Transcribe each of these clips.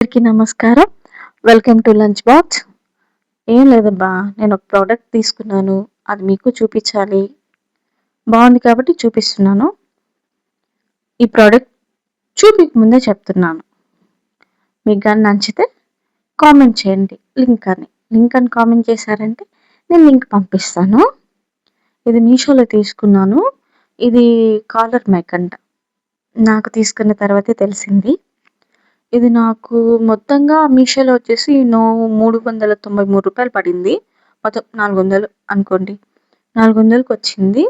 అందరికీ నమస్కారం. Welcome to lunch box. ఏం లేదబ్బా! నేను ఒక ప్రోడక్ట్ తీసుకున్నాను. అది మీకు చూపించాలి. బావుంది కాబట్టి చూపిస్తున్నాను. ఈ ప్రోడక్ట్ చూపిక ముందే చెప్తున్నాను. మీకు గాని నచ్చితే కామెంట్ చేయండి లింక్ అని. లింక్ అని కామెంట్ చేశారంటే నేను లింక్ పంపిస్తాను. ఇది మీషోలో తీసుకున్నాను. ఇది కాలర్ మైక్ అంట. నాకు తీసుకున్న తర్వాతే తెలిసింది. ఇది నాకు మొత్తంగా మీషోలో వచ్చేసి రూ. 393 పడింది. మొత్తం 400 అనుకోండి. 400కి వచ్చింది.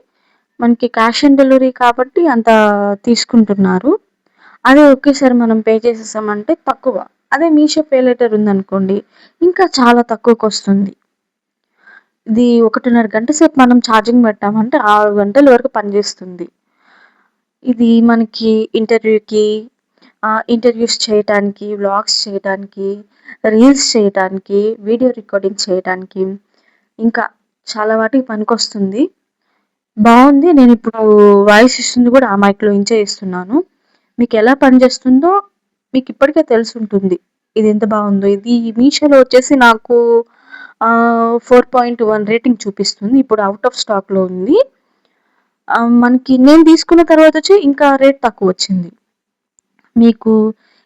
మనకి క్యాష్ ఆన్ డెలివరీ కాబట్టి అంత తీసుకుంటున్నారు. అదే ఒకేసారి మనం పే చేసేసామంటే తక్కువ. అదే మీషో పే లెటర్ ఉందనుకోండి ఇంకా చాలా తక్కువకొస్తుంది. ఇది 1:30 గంట సేపు మనం ఛార్జింగ్ పెట్టామంటే 6 గంటల వరకు పనిచేస్తుంది. ఇది మనకి ఇంటర్వ్యూస్ చేయటానికి, వ్లాగ్స్ చేయటానికి, రీల్స్ చేయటానికి, వీడియో రికార్డింగ్ చేయటానికి, ఇంకా చాలా వాటికి పనికొస్తుంది. బావుంది. నేనిప్పుడు వాయిస్ ఇస్తుంది కూడా ఆ మైక్‌లో నుంచే ఇస్తున్నాను. మీకెలా పనిచేస్తుందో మీకిప్పటికే తెలిసుంటుంది. ఇది ఎంత బావుందో. ఇది మీషోలో వచ్చేసి నాకు 4.1 రేటింగ్ చూపిస్తుంది. ఇప్పుడు ఔట్ ఆఫ్ స్టాక్‌లో ఉంది. మనకి నేను తీసుకున్న తర్వాతొచ్చి ఇంకా రేట్ తక్కువొచ్చింది. మీకు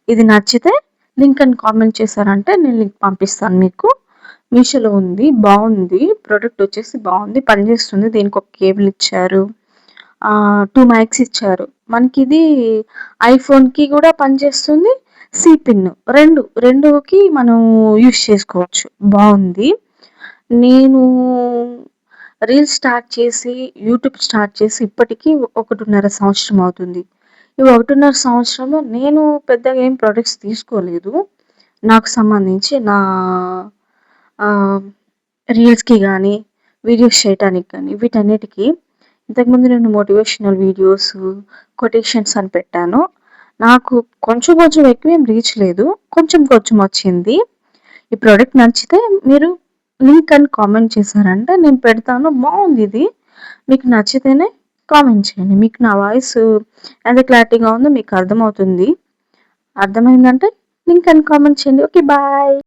ఇది నచ్చితే లింక్ అని కామెంట్ చేశారంటే నేను లింక్ పంపిస్తాను మీకు. మీషోలో ఉంది. బావుంది. ప్రొడక్ట్ వచ్చేసి బావుంది. పనిచేస్తుంది. దీనికొక కేబుల్ ఇచ్చారు. 2 మైక్స్ ఇచ్చారు. మనకిది ఐఫోన్‌కి గూడా పనిచేస్తుంది. సి పిన్ 2కి మనం యూజ్ చేసుకోవచ్చు. బావుంది. నేను రీల్స్ స్టార్ట్ చేసి, యూట్యూబ్ స్టార్ట్ చేసి ఇప్పటికి 1.5 సంవత్సరం అవుతుంది. ఈ 1.5 సంవత్సరంలో నేను పెద్దగా ఏం ప్రొడక్ట్స్ తీసుకోలేదు. నాకు సంబంధించి నా ఆహ్, రీల్స్‌కి గానీ, వీడియోస్ చేయటానికి గానీ, వీటన్నిటికి. ఇంతకుముందు నేను మోటివేషనల్ వీడియోస్, కొటేషన్స్ అని పెట్టాను. నాకు కొంచెం కొంచెం ఎక్కువేం రీచ్ లేదు. కొంచెం కొంచెం వచ్చింది. ఈ ప్రొడక్ట్ నచ్చితే మీరు లింక్ అని కామెంట్ చేశారంటే నేను పెడతాను. బావుందిది. మీకు నచ్చితేనే కామెంట్ చేయండి. మీకు నా వాయిసు ఎంత క్లారిటీగా ఉందో మీకు అర్థమవుతుంది. అర్థమైందంటే లింక్ అని కామెంట్ చేయండి. ఓకే. బాయ్.